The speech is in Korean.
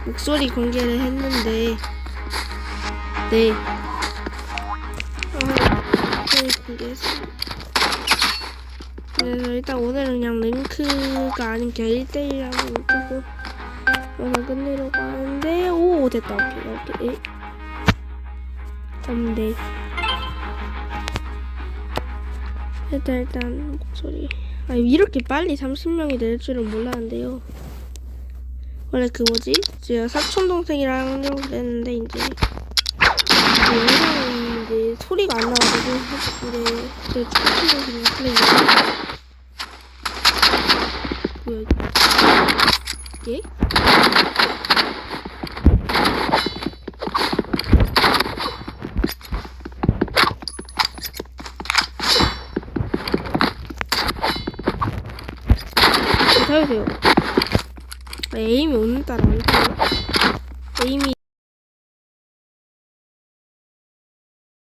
목소리 공개를 했는데 네 목소리 공개했습니다. 그래서 일단 오늘은 그냥 랭크가 아닌 그냥 1대1이라고 두고 그래서 끝내려고 하는데 오 됐다. 오케이 네 일단 목소리 이렇게 빨리 30명이 될 줄은 몰랐는데요. 원래 그 뭐지? 제가 사촌동생이랑 하려고 그랬는데 이제 영상이 이제 소리가 안 나가지고 이제 제 사촌동생이랑 플레이를 뭐야 이거? 예? 기다리세요. 에임이 오늘따라 안 돼요. 에임이